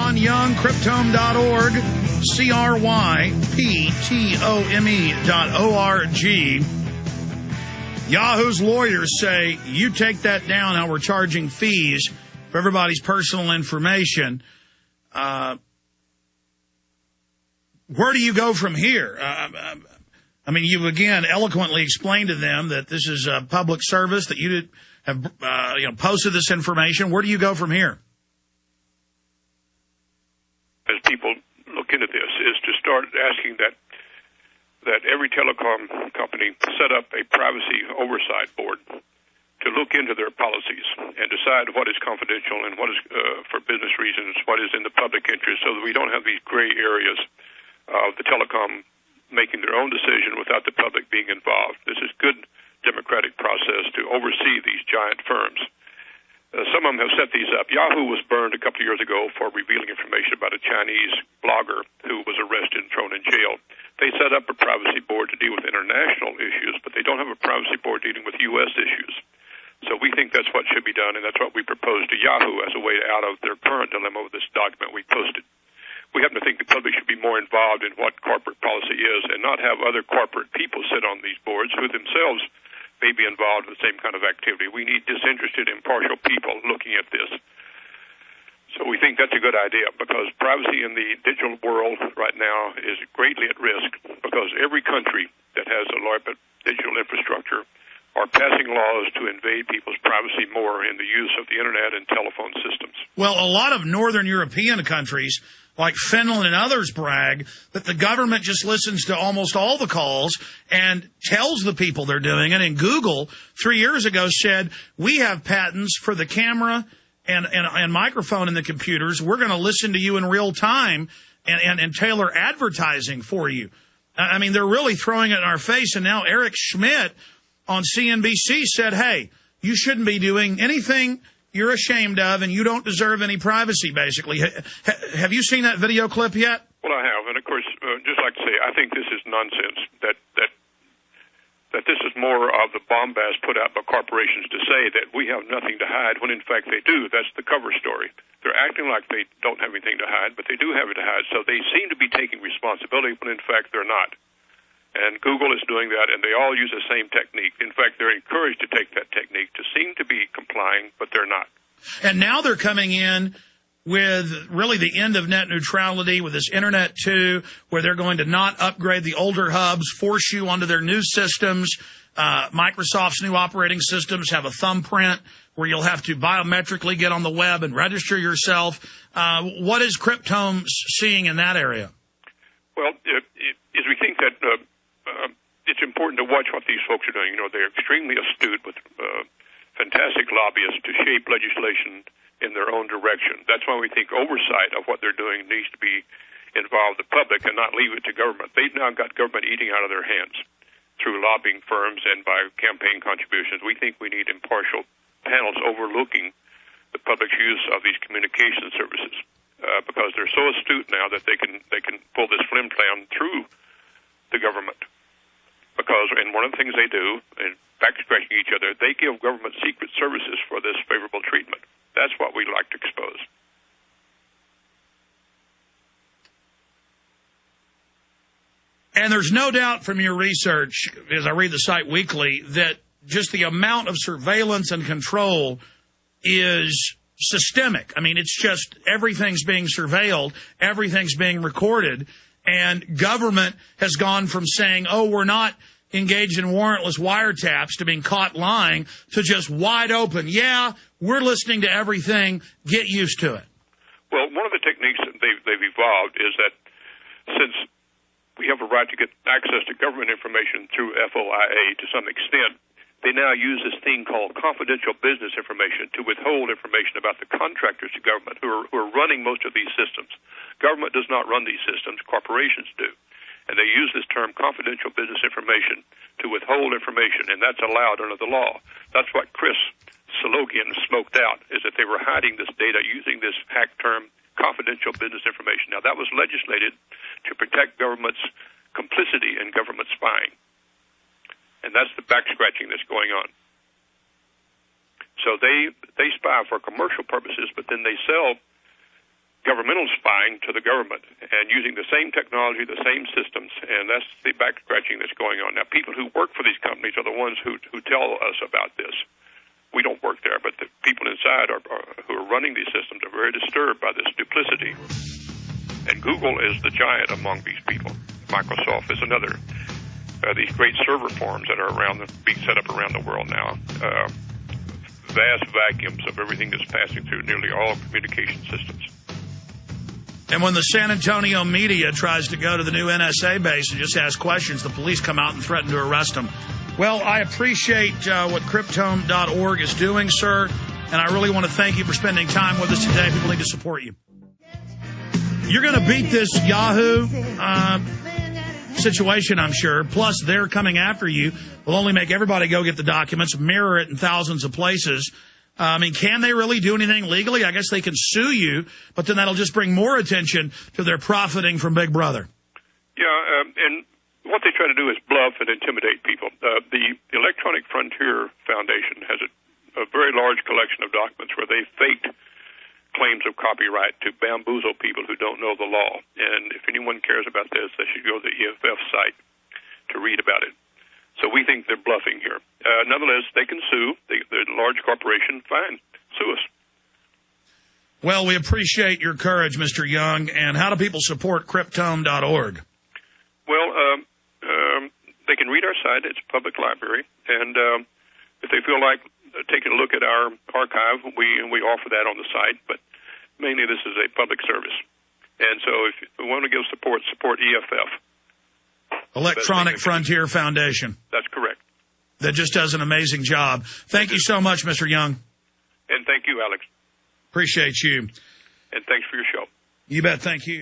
John Young, Cryptome.org, CRYPTOME.org. Yahoo's lawyers say you take that down, how we're charging fees for everybody's personal information. Where do you go from here? I mean, you've again eloquently explained to them that this is a public service, that you have posted this information. Where do you go from here? As people look into this, is to start asking that every telecom company set up a privacy oversight board to look into their policies and decide what is confidential and what is for business reasons, what is in the public interest, so that we don't have these gray areas of the telecom making their own decision without the public being involved. This is good democratic process to oversee these giant firms. Some of them have set these up. Yahoo was burned a couple of years ago for revealing information about a Chinese blogger who was arrested and thrown in jail. They set up a privacy board to deal with international issues, but they don't have a privacy board dealing with U.S. issues. So we think that's what should be done, and that's what we propose to Yahoo as a way out of their current dilemma with this document we posted. We happen to think the public should be more involved in what corporate policy is and not have other corporate people sit on these boards who themselves may be involved in the same kind of activity. We need disinterested, impartial people looking at this. So we think that's a good idea, because privacy in the digital world right now is greatly at risk, because every country that has a large digital infrastructure are passing laws to invade people's privacy more in the use of the internet and telephone systems. Well, a lot of northern European countries, like Finland and others, brag that the government just listens to almost all the calls and tells the people they're doing it. And Google 3 years ago said, we have patents for the camera and microphone in the computers. We're going to listen to you in real time and tailor advertising for you. I mean, they're really throwing it in our face. And now Eric Schmidt on CNBC said, hey, you shouldn't be doing anything you're ashamed of, and you don't deserve any privacy, basically. Have you seen that video clip yet? Well, I have. And, of course, just like to say, I think this is nonsense, that this is more of the bombast put out by corporations to say that we have nothing to hide, when, in fact, they do. That's the cover story. They're acting like they don't have anything to hide, but they do have it to hide. So they seem to be taking responsibility when, in fact, they're not. And Google is doing that, and they all use the same technique. In fact, they're encouraged to take that technique to seem to be complying, but they're not. And now they're coming in with really the end of net neutrality with this Internet 2, where they're going to not upgrade the older hubs, force you onto their new systems. Microsoft's new operating systems have a thumbprint where you'll have to biometrically get on the web and register yourself. What is Cryptome seeing in that area? Well, as we think that it's important to watch what these folks are doing. You know, they're extremely astute with fantastic lobbyists to shape legislation in their own direction. That's why we think oversight of what they're doing needs to be involve the public and not leave it to government. They've now got government eating out of their hands through lobbying firms and by campaign contributions. We think we need impartial panels overlooking the public's use of these communication services, because they're so astute now that they can pull this flim-flam through the government. Because, and one of the things they do, and back-scratching each other, they give government secret services for this favorable treatment. That's what we'd like to expose. And there's no doubt from your research, as I read the site weekly, that just the amount of surveillance and control is systemic. I mean, it's just everything's being surveilled, everything's being recorded, and government has gone from saying, oh, we're not engaged in warrantless wiretaps, to being caught lying, to just wide open. Yeah, we're listening to everything. Get used to it. Well, one of the techniques that they've evolved is that since we have a right to get access to government information through FOIA to some extent, they now use this thing called confidential business information to withhold information about the contractors to government who are running most of these systems. Government does not run these systems, corporations do. And they use this term confidential business information to withhold information, and that's allowed under the law. That's what Chris Salogian smoked out, is that they were hiding this data using this hack term, confidential business information. Now, that was legislated to protect government's complicity in government spying. And that's the back-scratching that's going on. So they spy for commercial purposes, but then they sell government governmental spying to the government and using the same technology, the same systems, and that's the back-scratching that's going on. Now, people who work for these companies are the ones who tell us about this. We don't work there, but the people inside who are running these systems are very disturbed by this duplicity. And Google is the giant among these people. Microsoft is another. These great server farms that are being set up around the world now. Vast vacuums of everything that's passing through nearly all communication systems. And when the San Antonio media tries to go to the new NSA base and just ask questions, the police come out and threaten to arrest them. Well, I appreciate what Cryptome.org is doing, sir, and I really want to thank you for spending time with us today. People need to support you. You're going to beat this Yahoo situation, I'm sure. Plus, they're coming after you. Will only make everybody go get the documents, mirror it in thousands of places. Can they really do anything legally? I guess they can sue you, but then that'll just bring more attention to their profiting from Big Brother. Yeah, and what they try to do is bluff and intimidate people. The Electronic Frontier Foundation has a very large collection of documents where they faked claims of copyright to bamboozle people who don't know the law. And if anyone cares about this, they should go to the EFF site to read about it. So we think they're bluffing here. Nonetheless, they can sue. They're a large corporation. Fine. Sue us. Well, we appreciate your courage, Mr. Young. And how do people support Cryptome.org? Well, they can read our site. It's a public library. And if they feel like taking a look at our archive, we offer that on the site. But mainly this is a public service. And so if you want to give support EFF. Electronic Frontier Foundation. That's correct. That just does an amazing job. Thank you so much, Mr. Young. And thank you, Alex. Appreciate you. And thanks for your show. You bet. Thank you.